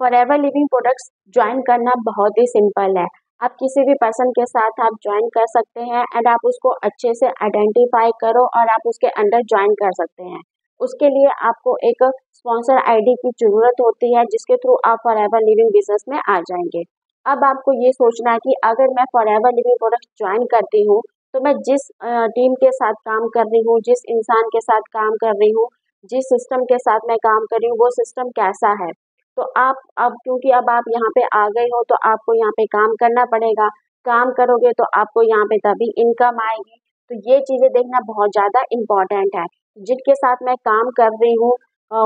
Forever living products join करना बहुत ही simple है। आप किसी भी पर्सन के साथ आप ज्वाइन कर सकते हैं एंड आप उसको अच्छे से आइडेंटिफाई करो और आप उसके अंडर ज्वाइन कर सकते हैं। उसके लिए आपको एक स्पॉन्सर आईडी की ज़रूरत होती है जिसके थ्रू आप फॉरएवर लिविंग बिजनेस में आ जाएंगे। अब आपको ये सोचना है कि अगर मैं फॉरएवर लिविंग प्रोडक्ट्स ज्वाइन करती हूँ तो मैं जिस टीम के साथ काम कर रही हूँ, जिस इंसान के साथ काम कर रही हूँ, जिस सिस्टम के साथ मैं काम कर रही हूँ वो सिस्टम कैसा है। तो आप अब क्योंकि अब आप यहाँ पे आ गए हो तो आपको यहाँ पे काम करना पड़ेगा। काम करोगे तो आपको यहाँ पे तभी इनकम आएगी। तो ये चीज़ें देखना बहुत ज़्यादा इम्पोर्टेंट है। जिनके साथ मैं काम कर रही हूँ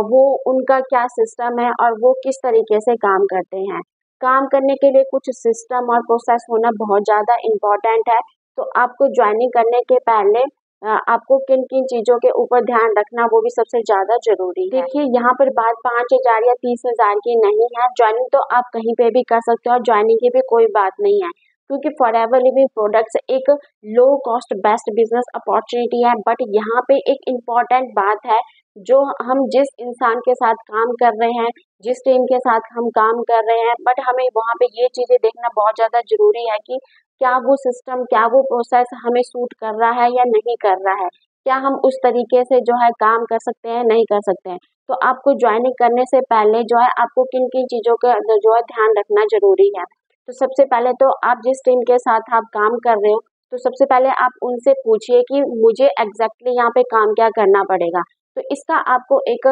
वो उनका क्या सिस्टम है और वो किस तरीके से काम करते हैं। काम करने के लिए कुछ सिस्टम और प्रोसेस होना बहुत ज़्यादा इम्पोर्टेंट है। तो आपको ज्वाइनिंग करने के पहले आपको किन किन चीज़ों के ऊपर ध्यान रखना वो भी सबसे ज़्यादा ज़रूरी है। देखिए यहाँ पर बात 5,000 या 30,000 की नहीं है। ज्वाइनिंग तो आप कहीं पे भी कर सकते हो और ज्वाइनिंग की भी कोई बात नहीं है क्योंकि फॉरएवर लिविंग प्रोडक्ट्स एक low cost best business opportunity है। बट यहाँ पे एक इम्पॉर्टेंट बात है, जो हम जिस इंसान के साथ काम कर रहे हैं, जिस टीम के साथ हम काम कर रहे हैं, बट हमें वहाँ पे ये चीज़ें देखना बहुत ज़्यादा ज़रूरी है कि क्या वो सिस्टम, क्या वो प्रोसेस हमें सूट कर रहा है या नहीं कर रहा है। क्या हम उस तरीके से जो है काम कर सकते हैं, नहीं कर सकते हैं। तो आपको ज्वाइनिंग करने से पहले जो है आपको किन किन चीज़ों का जो है ध्यान रखना ज़रूरी है। तो सबसे पहले तो आप जिस टीम के साथ आप काम कर रहे हो तो सबसे पहले आप उनसे पूछिए कि मुझे एग्जैक्टली यहाँ पे काम क्या करना पड़ेगा। तो इसका आपको एक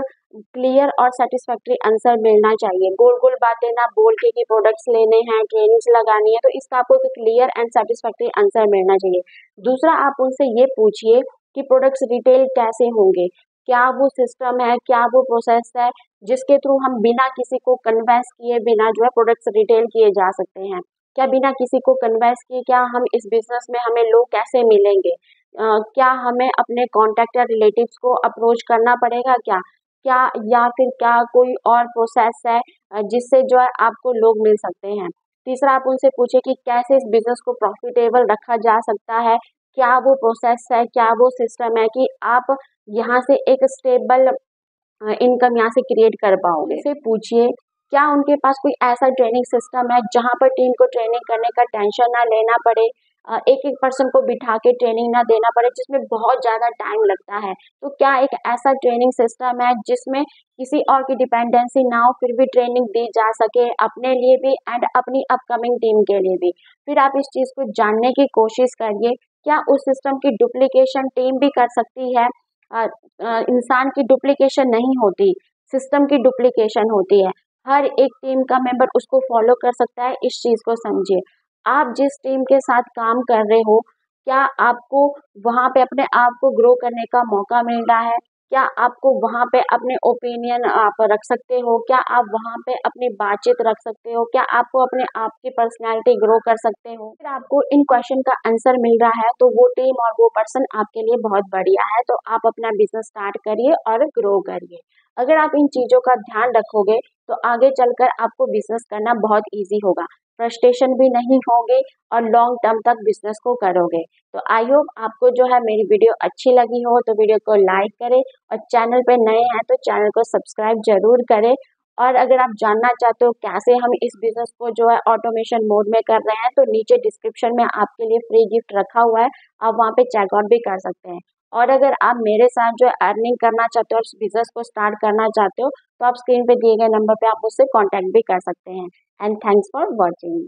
क्लियर और सेटिस्फैक्ट्री आंसर मिलना चाहिए। गोल गोल बातें ना बोल के कि प्रोडक्ट्स लेने हैं, ट्रेनिंग्स लगानी है, तो इसका आपको एक क्लियर एंड सेटिस्फैक्ट्री आंसर मिलना चाहिए। दूसरा आप उनसे ये पूछिए कि प्रोडक्ट्स रिटेल कैसे होंगे, क्या वो सिस्टम है, क्या वो प्रोसेस है जिसके थ्रू हम बिना किसी को कन्वेंस किए बिना जो है प्रोडक्ट्स रिटेल किए जा सकते हैं। क्या बिना किसी को कन्वेंस किए क्या हम इस बिजनेस में हमें लोग कैसे मिलेंगे। क्या हमें अपने कॉन्टैक्ट या रिलेटिव्स को अप्रोच करना पड़ेगा क्या, क्या या फिर क्या कोई और प्रोसेस है जिससे जो है आपको लोग मिल सकते हैं। तीसरा आप उनसे पूछे कि कैसे इस बिजनेस को प्रॉफिटेबल रखा जा सकता है, क्या वो प्रोसेस है, क्या वो सिस्टम है कि आप यहाँ से एक स्टेबल इनकम यहाँ से क्रिएट कर पाओगे। इसे पूछिए क्या उनके पास कोई ऐसा ट्रेनिंग सिस्टम है जहाँ पर टीम को ट्रेनिंग करने का टेंशन ना लेना पड़े, एक एक पर्सन को बिठा के ट्रेनिंग ना देना पड़े जिसमें बहुत ज़्यादा टाइम लगता है। तो क्या एक ऐसा ट्रेनिंग सिस्टम है जिसमें किसी और की डिपेंडेंसी ना हो फिर भी ट्रेनिंग दी जा सके अपने लिए भी एंड अपनी अपकमिंग टीम के लिए भी। फिर आप इस चीज़ को जानने की कोशिश करिए क्या उस सिस्टम की डुप्लीकेशन टीम भी कर सकती है। इंसान की डुप्लीकेशन नहीं होती, सिस्टम की डुप्लीकेशन होती है। हर एक टीम का मेंबर उसको फॉलो कर सकता है, इस चीज़ को समझिए। आप जिस टीम के साथ काम कर रहे हो, क्या आपको वहाँ पे अपने आप को ग्रो करने का मौका मिल रहा है? क्या आपको वहाँ पे अपने ओपिनियन आप रख सकते हो? क्या आप वहाँ पे अपनी बातचीत रख सकते हो? क्या आपको अपने आप की पर्सनैलिटी ग्रो कर सकते हो? फिर आपको इन क्वेश्चन का आंसर मिल रहा है तो वो टीम और वो पर्सन आपके लिए बहुत बढ़िया है। तो आप अपना बिजनेस स्टार्ट करिए और ग्रो करिए। अगर आप इन चीज़ों का ध्यान रखोगे तो आगे चलकर आपको बिजनेस करना बहुत ईजी होगा, फ्रस्ट्रेशन भी नहीं होगी और लॉन्ग टर्म तक बिजनेस को करोगे। तो आई होप आपको जो है मेरी वीडियो अच्छी लगी हो तो वीडियो को लाइक करें और चैनल पे नए हैं तो चैनल को सब्सक्राइब जरूर करें। और अगर आप जानना चाहते हो कैसे हम इस बिजनेस को जो है ऑटोमेशन मोड में कर रहे हैं तो नीचे डिस्क्रिप्शन में आपके लिए फ्री गिफ्ट रखा हुआ है, आप वहाँ पे चेकआउट भी कर सकते हैं। और अगर आप मेरे साथ जो है अर्निंग करना चाहते हो और इस बिजनेस को स्टार्ट करना चाहते हो तो आप स्क्रीन पे दिए गए नंबर पे आप मुझसे कांटेक्ट भी कर सकते हैं। And thanks for watching.